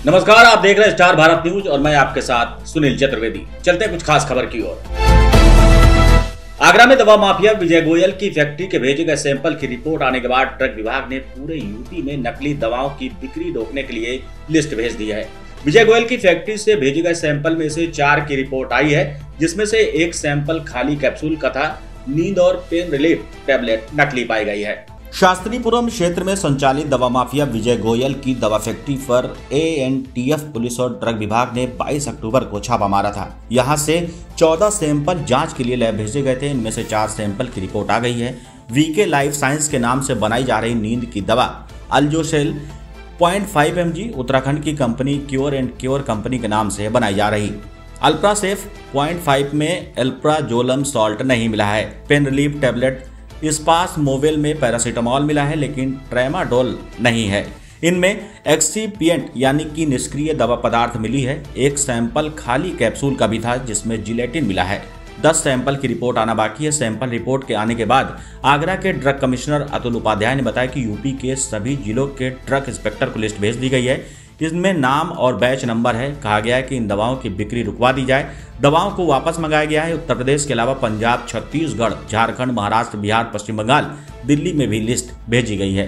नमस्कार, आप देख रहे हैं स्टार भारत न्यूज और मैं आपके साथ सुनील चतुर्वेदी। चलते हैं कुछ खास खबर की ओर। आगरा में दवा माफिया विजय गोयल की फैक्ट्री के भेजे गए सैंपल की रिपोर्ट आने के बाद ड्रग विभाग ने पूरे यूपी में नकली दवाओं की बिक्री रोकने के लिए लिस्ट भेज दी है। विजय गोयल की फैक्ट्री से भेजे गए सैंपल में से 4 की रिपोर्ट आई है, जिसमें से एक सैंपल खाली कैप्सूल तथा नींद और पेन रिलीफ टैबलेट नकली पाई गई है। शास्त्रीपुरम क्षेत्र में संचालित दवा माफिया विजय गोयल की दवा फैक्ट्री पर एएनटीएफ पुलिस और ड्रग विभाग ने 22 अक्टूबर को छापा मारा था। यहां से 14 सैंपल जांच के लिए लैब भेजे गए थे। इनमें से 4 सैंपल की रिपोर्ट आ गई है। वीके लाइफ साइंस के नाम से बनाई जा रही नींद की दवा अल्जोसेल 0.5 mg उत्तराखंड की company cure and cure company के नाम से बनाई जा रही। अल्प्रासेफ 0.5 में एल्प्राजोलम सॉल्ट नहीं मिला है। पेन रिलीफ टैबलेट स्पास मोवेल में पैरासीटामोल मिला है, लेकिन ट्रेमाडोल नहीं है। इनमें एक्सीपिएंट यानी कि निष्क्रिय दवा पदार्थ मिली है। एक सैंपल खाली कैप्सूल का भी था, जिसमें जिलेटिन मिला है। 10 सैंपल की रिपोर्ट आना बाकी है। सैंपल रिपोर्ट के आने के बाद आगरा के ड्रग कमिश्नर अतुल उपाध्याय ने बताया कि यूपी के सभी जिलों के ड्रग इंस्पेक्टर को लिस्ट भेज दी गई है। इसमें नाम और बैच नंबर है। कहा गया है कि इन दवाओं की बिक्री रुकवा दी जाए। दवाओं को वापस मंगाया गया है। उत्तर प्रदेश के अलावा पंजाब, छत्तीसगढ़, झारखंड, महाराष्ट्र, बिहार, पश्चिम बंगाल, दिल्ली में भी लिस्ट भेजी गई है।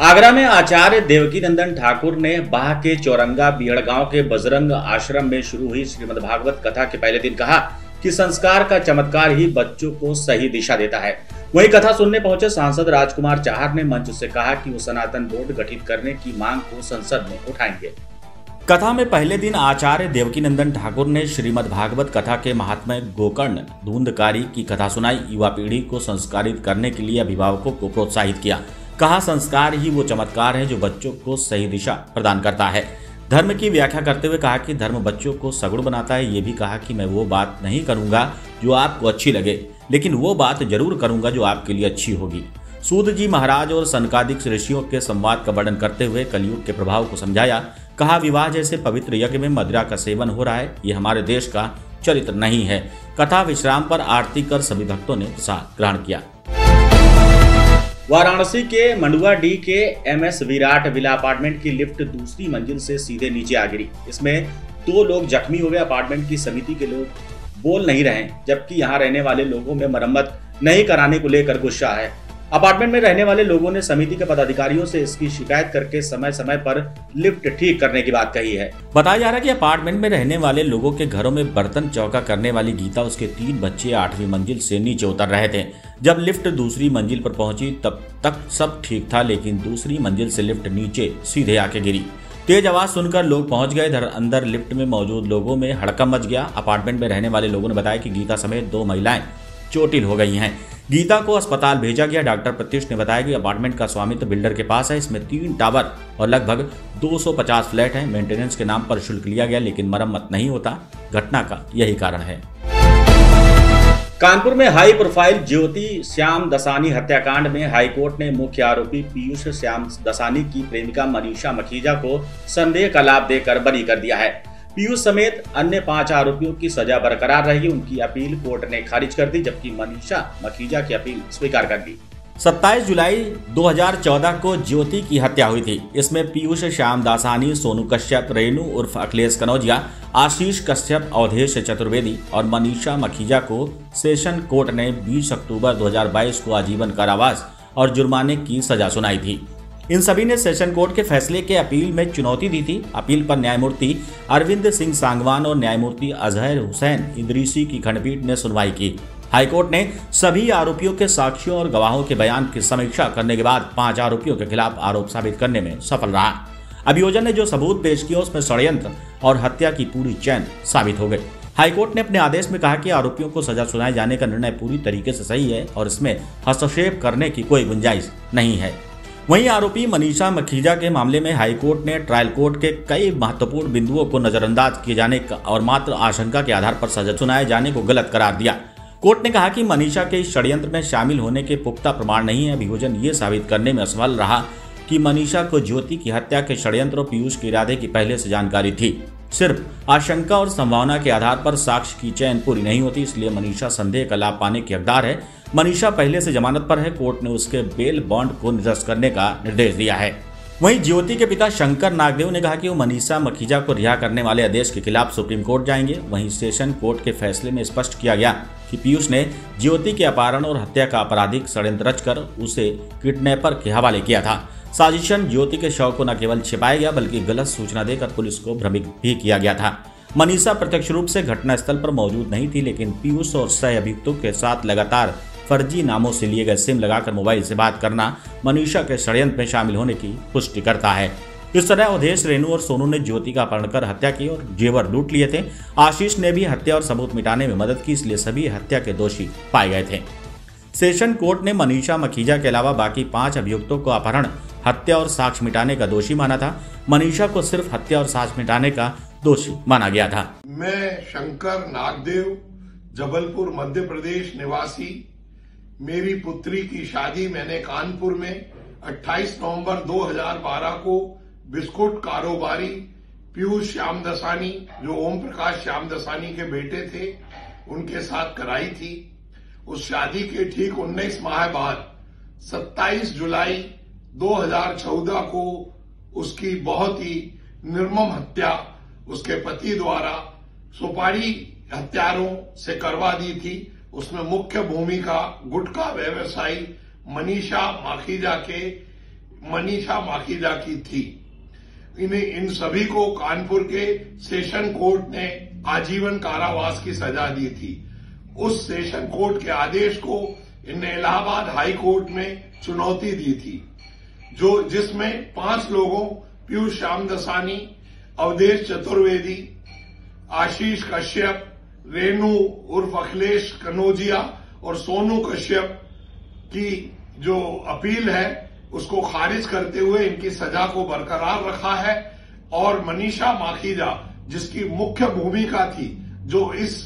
आगरा में आचार्य देवकीनंदन ठाकुर ने बाह के चौरंगा बीहड़ गांव के बजरंग आश्रम में शुरू हुई श्रीमद्भागवत कथा के पहले दिन कहा कि संस्कार का चमत्कार ही बच्चों को सही दिशा देता है। वहीं कथा सुनने पहुंचे सांसद राजकुमार चाहर ने मंच से कहा कि वो सनातन बोर्ड गठित करने की मांग को संसद में उठाएंगे। कथा में पहले दिन आचार्य देवकीनंदन ठाकुर ने श्रीमद्भागवत कथा के महात्म्य गोकर्ण धुंधकारी की कथा सुनाई। युवा पीढ़ी को संस्कारित करने के लिए अभिभावकों को प्रोत्साहित किया। कहा संस्कार ही वो चमत्कार है जो बच्चों को सही दिशा प्रदान करता है। धर्म की व्याख्या करते हुए कहा कि धर्म बच्चों को सगुण बनाता है। ये भी कहा कि मैं वो बात नहीं करूंगा जो आपको अच्छी लगे, लेकिन वो बात जरूर करूंगा जो आपके लिए अच्छी होगी। सूत जी महाराज और सनकादिक ऋषियों के संवाद का वर्णन करते हुए कलयुग के प्रभाव को समझाया। कहा विवाह जैसे पवित्र यज्ञ में मदिरा का सेवन हो रहा है, ये हमारे देश का चरित्र नहीं है। कथा विश्राम पर आरती कर सभी भक्तों ने प्रसाद ग्रहण किया। वाराणसी के मंडुआडीह के MS विराट विला अपार्टमेंट की लिफ्ट दूसरी मंजिल से सीधे नीचे आ गिरी। इसमें 2 लोग जख्मी हो गए। अपार्टमेंट की समिति के लोग बोल नहीं रहे, जबकि यहां रहने वाले लोगों में मरम्मत नहीं कराने को लेकर गुस्सा है। अपार्टमेंट में रहने वाले लोगों ने समिति के पदाधिकारियों से इसकी शिकायत करके समय समय पर लिफ्ट ठीक करने की बात कही है। बताया जा रहा है कि अपार्टमेंट में रहने वाले लोगों के घरों में बर्तन चौका करने वाली गीता, उसके 3 बच्चे 8वीं मंजिल से नीचे उतर रहे थे। जब लिफ्ट दूसरी मंजिल पर पहुंची तब तक सब ठीक था, लेकिन दूसरी मंजिल से लिफ्ट नीचे सीधे आके गिरी। तेज आवाज सुनकर लोग पहुंच गए। अंदर लिफ्ट में मौजूद लोगों में हड़कंप मच गया। अपार्टमेंट में रहने वाले लोगों ने बताया कि गीता समेत 2 महिलाएं चोटिल हो गई हैं। गीता को अस्पताल भेजा गया। डॉक्टर प्रत्युष ने बताया कि अपार्टमेंट का स्वामित्व बिल्डर के पास है। इसमें 3 टावर और लगभग 250 फ्लैट हैं। मेंटेनेंस के नाम पर शुल्क लिया गया, लेकिन मरम्मत नहीं होता। घटना का यही कारण है। कानपुर में हाई प्रोफाइल ज्योति श्याम दसानी हत्याकांड में हाईकोर्ट ने मुख्य आरोपी पीयूष श्याम दसानी की प्रेमिका मनीषा मखीजा को संदेह का लाभ देकर बरी कर दिया है। पीयूष समेत अन्य 5 आरोपियों की सजा बरकरार रही। उनकी अपील कोर्ट ने खारिज कर दी, जबकि मनीषा मखीजा की अपील स्वीकार कर दी। 27 जुलाई 2014 को ज्योति की हत्या हुई थी। इसमें पीयूष श्याम दासानी, सोनू कश्यप, रेणु उर्फ अखिलेश कनौजिया, आशीष कश्यप, अवधेश चतुर्वेदी और मनीषा मखीजा को सेशन कोर्ट ने 20 अक्टूबर 2022 को आजीवन कारावास और जुर्माने की सजा सुनाई थी। इन सभी ने सेशन कोर्ट के फैसले के अपील में चुनौती दी थी। अपील पर न्यायमूर्ति अरविंद सिंह सांगवान और न्यायमूर्ति अजहर हुसैन इदरीसी की खंडपीठ ने सुनवाई की। हाईकोर्ट ने सभी आरोपियों के साक्ष्यों और गवाहों के बयान की समीक्षा करने के बाद 5 आरोपियों के खिलाफ आरोप साबित करने में सफल रहा। अभियोजन ने जो सबूत पेश किया उसमें षड्यंत्र और हत्या की पूरी चेन साबित हो गई। हाईकोर्ट ने अपने आदेश में कहा कि आरोपियों को सजा सुनाए जाने का निर्णय पूरी तरीके से सही है और इसमें हस्तक्षेप करने की कोई गुंजाइश नहीं है। वहीं आरोपी मनीषा मखीजा के मामले में हाईकोर्ट ने ट्रायल कोर्ट के कई महत्वपूर्ण बिंदुओं को नजरअंदाज किए जाने और मात्र आशंका के आधार पर सजा सुनाए जाने को गलत करार दिया। कोर्ट ने कहा कि मनीषा के इस षड्यंत्र में शामिल होने के पुख्ता प्रमाण नहीं है। अभियोजन ये साबित करने में असफल रहा कि मनीषा को ज्योति की हत्या के षड्यंत्र और पीयूष के इरादे की पहले से जानकारी थी। सिर्फ आशंका और संभावना के आधार पर साक्ष्य की चयन पूरी नहीं होती, इसलिए मनीषा संदेह का लाभ पाने की हकदार है। मनीषा पहले से जमानत पर है। कोर्ट ने उसके बेल बॉन्ड को निरस्त करने का निर्देश दिया है। वहीं ज्योति के पिता शंकर नागदेव ने कहा कि वो मनीषा मखीजा को रिहा करने वाले आदेश के खिलाफ सुप्रीम कोर्ट जाएंगे। वहीं सेशन कोर्ट के फैसले में स्पष्ट किया गया कि पीयूष ने ज्योति के अपहरण और हत्या का आपराधिक षड्यंत्र रचकर उसे किडनैपर के हवाले किया था। साजिशन ज्योति के शव को न केवल छिपाया गया बल्कि गलत सूचना देकर पुलिस को भ्रमित भी किया गया था। मनीषा प्रत्यक्ष रूप से घटनास्थल पर मौजूद नहीं थी, लेकिन पीयूष और सह अभियुक्तों के साथ लगातार फर्जी नामों से लिए गए सिम लगाकर मोबाइल से बात करना मनीषा के षड्यंत्र में शामिल होने की पुष्टि करता है। इस तरह अवधेश, रेणु और सोनू ने ज्योति का अपहरण कर हत्या की और जेवर लूट लिए थे। आशीष ने भी हत्या और सबूत मिटाने में मदद की, इसलिए सभी हत्या के दोषी पाए गए थे। सेशन कोर्ट ने मनीषा मखीजा के अलावा बाकी 5 अभियुक्तों को अपहरण, हत्या और साक्ष्य मिटाने का दोषी माना था। मनीषा को सिर्फ हत्या और साक्ष्य मिटाने का दोषी माना गया था। मैं शंकर नागदेव, जबलपुर मध्य प्रदेश निवासी। मेरी पुत्री की शादी मैंने कानपुर में 28 नवंबर 2012 को बिस्कुट कारोबारी पीयूष श्यामदसानी, जो ओम प्रकाश श्यामदसानी के बेटे थे, उनके साथ कराई थी। उस शादी के ठीक 19 माह बाद 27 जुलाई 2014 को उसकी बहुत ही निर्मम हत्या उसके पति द्वारा सुपारी हत्यारों से करवा दी थी। उसमें मुख्य भूमिका गुटखा व्यवसायी मनीषा माखीजा की थी। इन सभी को कानपुर के सेशन कोर्ट ने आजीवन कारावास की सजा दी थी। उस सेशन कोर्ट के आदेश को इन्हें इलाहाबाद हाई कोर्ट में चुनौती दी थी, जिसमें 5 लोगों पीयूष श्यामदसानी, अवधेश चतुर्वेदी, आशीष कश्यप, रेणु उर्फ अखिलेश कनौजिया और सोनू कश्यप की जो अपील है उसको खारिज करते हुए इनकी सजा को बरकरार रखा है। और मनीषा माखीजा, जिसकी मुख्य भूमिका थी, जो इस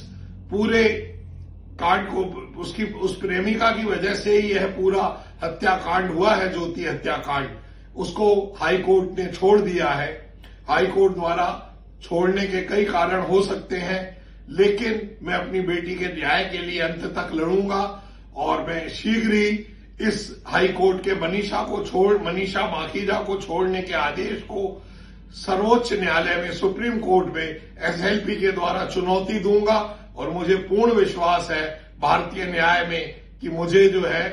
पूरे कांड को उस प्रेमिका की वजह से ही यह पूरा हत्याकांड हुआ है, ज्योति हत्याकांड, उसको हाई कोर्ट ने छोड़ दिया है। हाई कोर्ट द्वारा छोड़ने के कई कारण हो सकते हैं, लेकिन मैं अपनी बेटी के न्याय के लिए अंत तक लड़ूंगा और मैं शीघ्र ही इस हाई कोर्ट के मनीषा माखीजा को छोड़ने के आदेश को सर्वोच्च न्यायालय में, सुप्रीम कोर्ट में एसएलपी के द्वारा चुनौती दूंगा। और मुझे पूर्ण विश्वास है भारतीय न्याय में कि मुझे जो है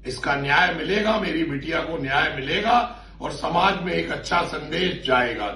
इसका न्याय मिलेगा, मेरी बिटिया को न्याय मिलेगा और समाज में एक अच्छा संदेश जाएगा।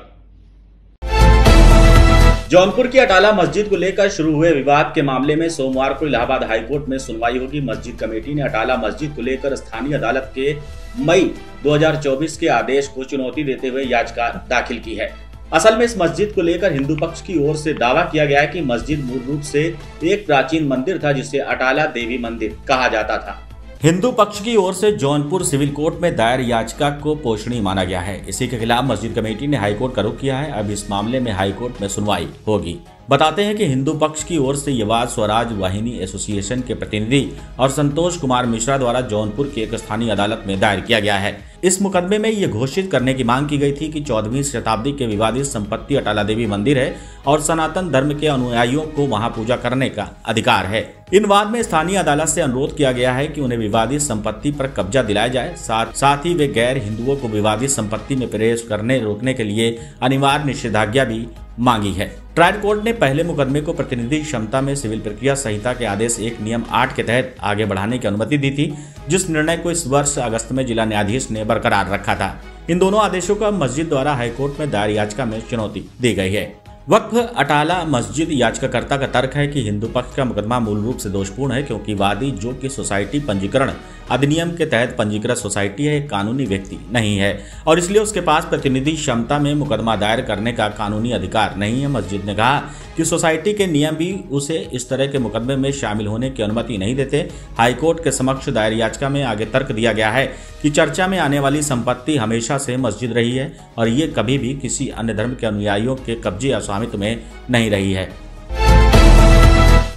जौनपुर की अटाला मस्जिद को लेकर शुरू हुए विवाद के मामले में सोमवार को इलाहाबाद हाईकोर्ट में सुनवाई होगी। मस्जिद कमेटी ने अटाला मस्जिद को लेकर स्थानीय अदालत के मई 2024 के आदेश को चुनौती देते हुए याचिका दाखिल की है। असल में इस मस्जिद को लेकर हिंदू पक्ष की ओर से दावा किया गया है कि मस्जिद मूल रूप से एक प्राचीन मंदिर था जिसे अटाला देवी मंदिर कहा जाता था। हिंदू पक्ष की ओर से जौनपुर सिविल कोर्ट में दायर याचिका को पोषणीय माना गया है। इसी के खिलाफ मस्जिद कमेटी ने हाईकोर्ट का रुख किया है। अब इस मामले में हाईकोर्ट में सुनवाई होगी। बताते हैं कि हिंदू पक्ष की ओर से ये वाद स्वराज वाहिनी एसोसिएशन के प्रतिनिधि और संतोष कुमार मिश्रा द्वारा जौनपुर की एक स्थानीय अदालत में दायर किया गया है। इस मुकदमे में ये घोषित करने की मांग की गई थी कि 14वीं शताब्दी के विवादित संपत्ति अटाला देवी मंदिर है और सनातन धर्म के अनुयायियों को वहां पूजा करने का अधिकार है। इन वाद में स्थानीय अदालत से अनुरोध किया गया है कि उन्हें विवादित संपत्ति पर कब्जा दिलाया जाए। साथ ही वे गैर हिंदुओं को विवादित संपत्ति में प्रवेश करने रोकने के लिए अनिवार्य निषेधाज्ञा भी मांगी है। ट्रायल कोर्ट ने पहले मुकदमे को प्रतिनिधि क्षमता में सिविल प्रक्रिया संहिता के आदेश 1 नियम 8 के तहत आगे बढ़ाने की अनुमति दी थी, जिस निर्णय को इस वर्ष अगस्त में जिला न्यायाधीश ने बरकरार रखा था। इन दोनों आदेशों का मस्जिद द्वारा हाईकोर्ट में दायर याचिका में चुनौती दी गई है। वक्फ अटाला मस्जिद याचिकाकर्ता का तर्क है कि हिंदू पक्ष का मुकदमा मूल रूप से दोषपूर्ण है, क्योंकि वादी जो कि सोसाइटी पंजीकरण अधिनियम के तहत पंजीकृत सोसाइटी है, एक कानूनी व्यक्ति नहीं है और इसलिए उसके पास प्रतिनिधि क्षमता में मुकदमा दायर करने का कानूनी अधिकार नहीं है। मस्जिद ने कहा कि सोसाइटी के नियम भी उसे इस तरह के मुकदमे में शामिल होने की अनुमति नहीं देते। हाईकोर्ट के समक्ष दायर याचिका में आगे तर्क दिया गया है कि चर्चा में आने वाली संपत्ति हमेशा से मस्जिद रही है और ये कभी भी किसी अन्य धर्म के अनुयायियों के कब्जे या स्वामित्व में नहीं रही है।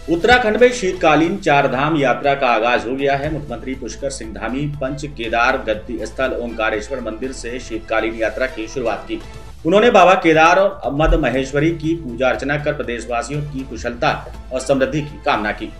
उत्तराखंड में शीतकालीन 4 धाम यात्रा का आगाज हो गया है। मुख्यमंत्री पुष्कर सिंह धामी पंच केदार गद्दी स्थल ओंकारेश्वर मंदिर से शीतकालीन यात्रा की शुरुआत की। उन्होंने बाबा केदार और मद महेश्वरी की पूजा अर्चना कर प्रदेशवासियों की कुशलता और समृद्धि की कामना की।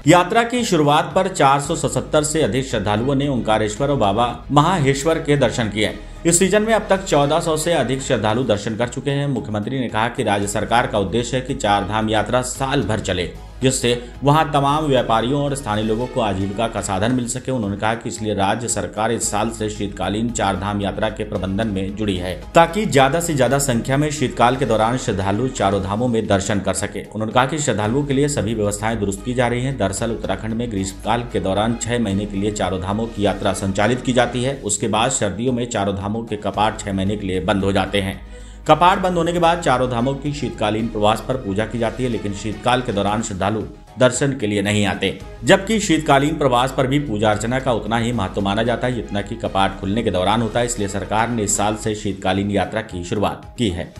यात्रा की शुरुआत पर 477 से अधिक श्रद्धालुओं ने ओंकारेश्वर और बाबा महाहेश्वर के दर्शन किए। इस सीजन में अब तक 1400 से अधिक श्रद्धालु दर्शन कर चुके हैं। मुख्यमंत्री ने कहा कि राज्य सरकार का उद्देश्य है कि 4 धाम यात्रा साल भर चले, जिससे वहां तमाम व्यापारियों और स्थानीय लोगों को आजीविका का साधन मिल सके। उन्होंने कहा कि इसलिए राज्य सरकार इस साल से शीतकालीन 4 धाम यात्रा के प्रबंधन में जुड़ी है, ताकि ज्यादा से ज्यादा संख्या में शीतकाल के दौरान श्रद्धालु चारों धामों में दर्शन कर सके। उन्होंने कहा कि श्रद्धालुओं के लिए सभी व्यवस्थाएं दुरुस्त की जा रही है। दरअसल उत्तराखंड में ग्रीष्मकाल के दौरान 6 महीने के लिए चारों धामों की यात्रा संचालित की जाती है। उसके बाद सर्दियों में चारों धामों के कपाट 6 महीने के लिए बंद हो जाते हैं। कपाट बंद होने के बाद चारों धामों की शीतकालीन प्रवास पर पूजा की जाती है, लेकिन शीतकाल के दौरान श्रद्धालु दर्शन के लिए नहीं आते। जबकि शीतकालीन प्रवास पर भी पूजा अर्चना का उतना ही महत्व माना जाता है जितना कि कपाट खुलने के दौरान होता है। इसलिए सरकार ने इस साल से शीतकालीन यात्रा की शुरुआत की है।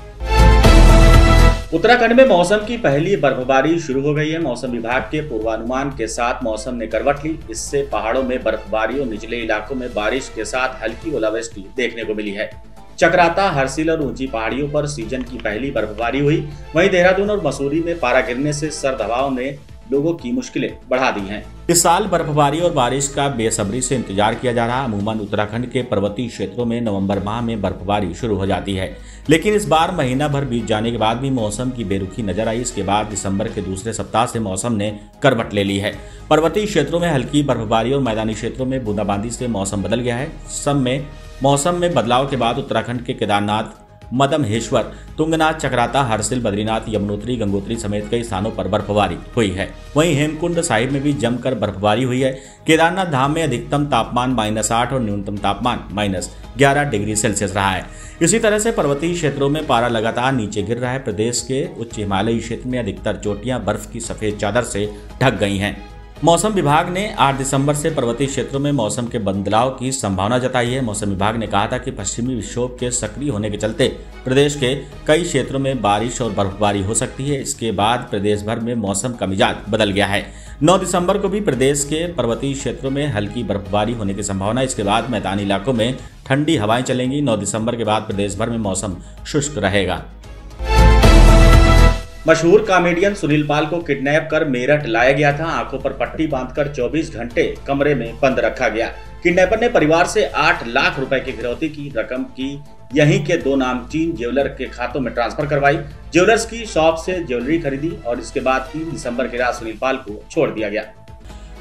उत्तराखंड में मौसम की पहली बर्फबारी शुरू हो गई है। मौसम विभाग के पूर्वानुमान के साथ मौसम ने करवट ली। इससे पहाड़ों में बर्फबारी और निचले इलाकों में बारिश के साथ हल्की ओलावृष्टि देखने को मिली है। चक्राता, हरसिल और ऊंची पहाड़ियों पर सीजन की पहली बर्फबारी हुई। वहीं देहरादून और मसूरी में पारा गिरने से सर्द हवाओं ने लोगों की मुश्किलें बढ़ा दी हैं। इस साल बर्फबारी और बारिश का बेसब्री से इंतजार किया जा रहा। अमूमन उत्तराखंड के पर्वतीय क्षेत्रों में नवंबर माह में बर्फबारी शुरू हो जाती है, लेकिन इस बार महीना भर बीत जाने के बाद भी मौसम की बेरुखी नजर आई। इसके बाद दिसंबर के दूसरे सप्ताह से मौसम ने करवट ले ली है। पर्वतीय क्षेत्रों में हल्की बर्फबारी और मैदानी क्षेत्रों में बूंदाबांदी से मौसम बदल गया है। सब में मौसम में बदलाव के बाद उत्तराखंड के केदारनाथ, मदमहेश्वर, तुंगनाथ, चक्राता, हरसिल, बद्रीनाथ, यमुनोत्री, गंगोत्री समेत कई स्थानों पर बर्फबारी हुई है। वहीं हेमकुंड साहिब में भी जमकर बर्फबारी हुई है। केदारनाथ धाम में अधिकतम तापमान -8 और न्यूनतम तापमान -11 डिग्री सेल्सियस रहा है। इसी तरह से पर्वतीय क्षेत्रों में पारा लगातार नीचे गिर रहा है। प्रदेश के उच्च हिमालयी क्षेत्र में अधिकतर चोटियां बर्फ की सफेद चादर से ढक गई हैं। मौसम विभाग ने 8 दिसंबर से पर्वतीय क्षेत्रों में मौसम के बदलाव की संभावना जताई है। मौसम विभाग ने कहा था कि पश्चिमी विक्षोभ के सक्रिय होने के चलते प्रदेश के कई क्षेत्रों में बारिश और बर्फबारी हो सकती है। इसके बाद प्रदेश भर में मौसम का मिजाज बदल गया है। 9 दिसंबर को भी प्रदेश के पर्वतीय क्षेत्रों में हल्की बर्फबारी होने की संभावना। इसके बाद मैदानी इलाकों में ठंडी हवाएं चलेंगी। 9 दिसंबर के बाद प्रदेश भर में मौसम शुष्क रहेगा। मशहूर कॉमेडियन सुनील पाल को किडनैप कर मेरठ लाया गया था। आंखों पर पट्टी बांधकर 24 घंटे कमरे में बंद रखा गया। किडनैपर ने परिवार से 8 लाख रुपए की फिरौती की रकम की यहीं के 2 नामचीन ज्वेलर के खातों में ट्रांसफर करवाई। ज्वेलर्स की शॉप से ज्वेलरी खरीदी और इसके बाद 3 दिसंबर की रात सुनील पाल को छोड़ दिया गया।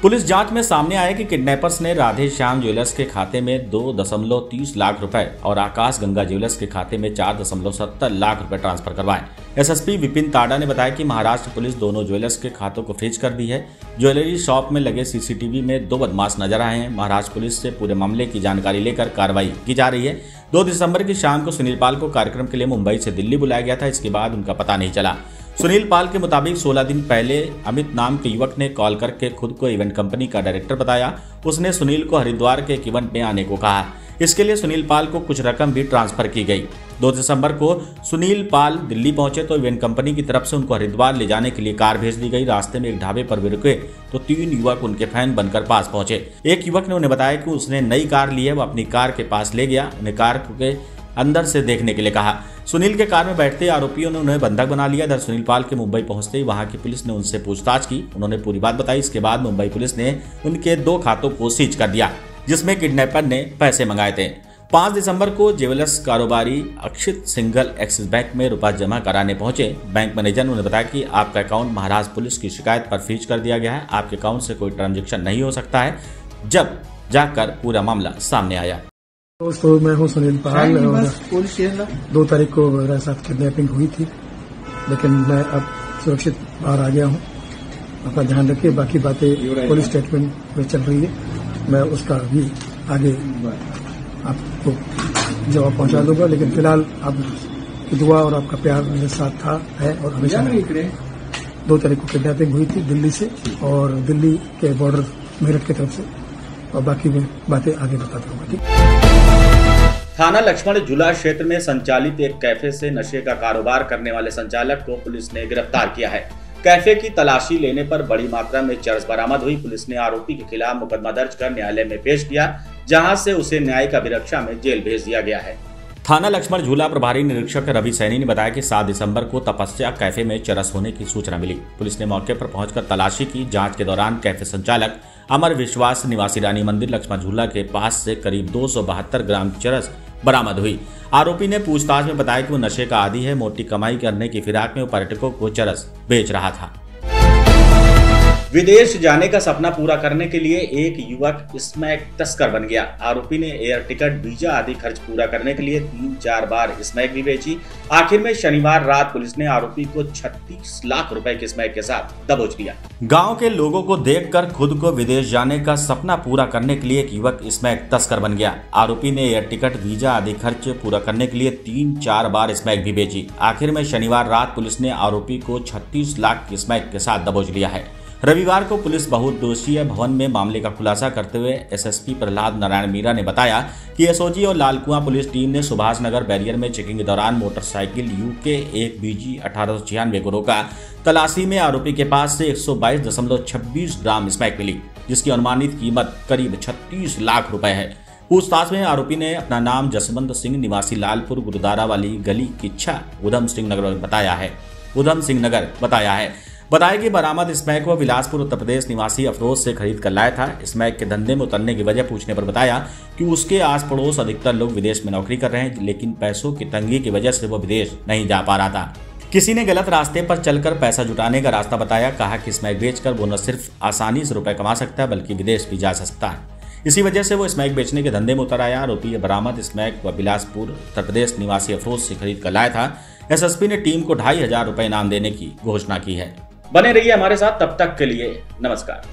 पुलिस जांच में सामने आया कि किडनैपर्स ने राधे श्याम ज्वेलर्स के खाते में 2.30 लाख रुपए और आकाश गंगा ज्वेलर्स के खाते में 4.70 लाख रुपए ट्रांसफर करवाए। एसएसपी विपिन ताड़ा ने बताया कि महाराष्ट्र पुलिस दोनों ज्वेलर्स के खातों को फ्रीज कर दी है। ज्वेलरी शॉप में लगे सीसीटीवी में 2 बदमाश नजर आए हैं। महाराष्ट्र पुलिस से पूरे मामले की जानकारी लेकर कार्रवाई की जा रही है। 2 दिसंबर की शाम को सुनील पाल को कार्यक्रम के लिए मुंबई से दिल्ली बुलाया गया था। इसके बाद उनका पता नहीं चला। सुनील पाल के मुताबिक 16 दिन पहले अमित नाम के युवक ने कॉल करके खुद को इवेंट कंपनी का डायरेक्टर बताया। उसने सुनील को हरिद्वार के एक इवेंट में आने को कहा। इसके लिए सुनील पाल को कुछ रकम भी ट्रांसफर की गई। 2 दिसंबर को सुनील पाल दिल्ली पहुंचे तो इवेंट कंपनी की तरफ से उनको हरिद्वार ले जाने के लिए कार भेज दी गई। रास्ते में एक ढाबे पर वे रुके तो 3 युवक उनके फैन बनकर पास पहुंचे। एक युवक ने उन्हें बताया कि उसने नई कार ली है, वो अपनी कार के पास ले गया। उन्हें कार के अंदर से देखने के लिए कहा। सुनील के कार में बैठते आरोपियों ने उन्हें बंधक बना लिया। इधर सुनील पाल के मुंबई पहुंचते ही वहां की पुलिस ने उनसे पूछताछ की। उन्होंने पूरी बात बताई। इसके बाद मुंबई पुलिस ने उनके 2 खातों को सीज कर दिया जिसमें किडनैपर ने पैसे मंगाए थे। 5 दिसंबर को ज्वेलर्स कारोबारी अक्षित सिंघल एक्सिस बैंक में रुपया जमा कराने पहुंचे। बैंक मैनेजर ने उन्हें बताया कि आपका अकाउंट महाराष्ट्र पुलिस की शिकायत पर फ्रीज कर दिया गया है। आपके अकाउंट से कोई ट्रांजेक्शन नहीं हो सकता है। जब जाकर पूरा मामला सामने आया। दोस्तों, मैं हूं सुनील पाल। 2 तारीख को मेरे साथ किडनैपिंग हुई थी, लेकिन मैं अब सुरक्षित बाहर आ गया हूं। अपना ध्यान रखिए। बाकी बातें पुलिस स्टेटमेंट में चल रही है, मैं उसका भी आगे आपको जवाब पहुंचा दूंगा। लेकिन फिलहाल आपकी दुआ और आपका प्यार मेरे साथ था, है और हमेशा। 2 तारीख को किडनैपिंग हुई थी दिल्ली से और दिल्ली के बॉर्डर मेरठ की तरफ से, और बाकी मैं बातें आगे बताता हूँ। ठीक। थाना लक्ष्मण झूला क्षेत्र में संचालित एक कैफे से नशे का कारोबार करने वाले संचालक को पुलिस ने गिरफ्तार किया है। कैफे की तलाशी लेने पर बड़ी मात्रा में चरस बरामद हुई। पुलिस ने आरोपी के खिलाफ मुकदमा दर्ज कर न्यायालय में पेश किया, जहां से उसे न्यायिक अभिरक्षा में जेल भेज दिया गया है। थाना लक्ष्मण झूला प्रभारी निरीक्षक रवि सैनी ने बताया कि 7 दिसंबर को तपस्या कैफे में चरस होने की सूचना मिली। पुलिस ने मौके पर पहुंचकर तलाशी की। जांच के दौरान कैफे संचालक अमर विश्वास निवासी रानी मंदिर लक्ष्मण झूला के पास से करीब 272 ग्राम चरस बरामद हुई। आरोपी ने पूछताछ में बताया कि वो नशे का आदी है। मोटी कमाई करने की फिराक में वो पर्यटकों को चरस बेच रहा था। विदेश जाने का सपना पूरा करने के लिए एक युवक स्मैक तस्कर बन गया। आरोपी ने एयर टिकट, वीजा आदि खर्च पूरा करने के लिए 3-4 बार स्मैक भी बेची। आखिर में शनिवार रात पुलिस ने आरोपी को 36 लाख रुपए के स्मैक के साथ दबोच लिया। गांव के लोगों को देखकर खुद को विदेश जाने का सपना पूरा करने के लिए एक युवक स्मैक तस्कर बन गया। आरोपी ने एयर टिकट, वीजा आदि खर्च पूरा करने के लिए 3-4 बार स्मैक भी बेची। आखिर में शनिवार रात पुलिस ने आरोपी को 36 लाख के स्मैक के साथ दबोच लिया है। रविवार को पुलिस बहुउद्देशीय भवन में मामले का खुलासा करते हुए एसएसपी प्रहलाद नारायण मीरा ने बताया कि एसओजी और लालकुआं पुलिस टीम ने सुभाष नगर बैरियर में चेकिंग के दौरान मोटरसाइकिल यूके 1 BG 1896 को रोका। तलाशी में आरोपी के पास से 122.26 ग्राम स्मैक मिली, जिसकी अनुमानित कीमत करीब 36 लाख रुपए है। पूछताछ में आरोपी ने अपना नाम जसवंत सिंह निवासी लालपुर गुरुद्वारा वाली गली किच्छा उधम सिंह नगर बताया है। बताया कि बरामद स्मैक को बिलासपुर उत्तर प्रदेश निवासी अफरोज से खरीद कर लाया था। स्मैक के धंधे में उतरने की वजह पूछने पर बताया कि उसके आस पड़ोस अधिकतर लोग विदेश में नौकरी कर रहे हैं, लेकिन पैसों की तंगी की वजह से वो विदेश नहीं जा पा रहा था। किसी ने गलत रास्ते पर चलकर पैसा जुटाने का रास्ता बताया। कहा कि स्मैक बेचकर वो न सिर्फ आसानी से रुपए कमा सकता है, बल्कि विदेश भी जा सकता है। इसी वजह से वो स्मैक बेचने के धंधे में उतर आया। आरोपी बरामद स्मैक व बिलासपुर उत्तर प्रदेश निवासी अफरोज से खरीद कर लाया था। एसएसपी ने टीम को 2500 रुपए इनाम देने की घोषणा की है। बने रहिए हमारे साथ, तब तक के लिए नमस्कार।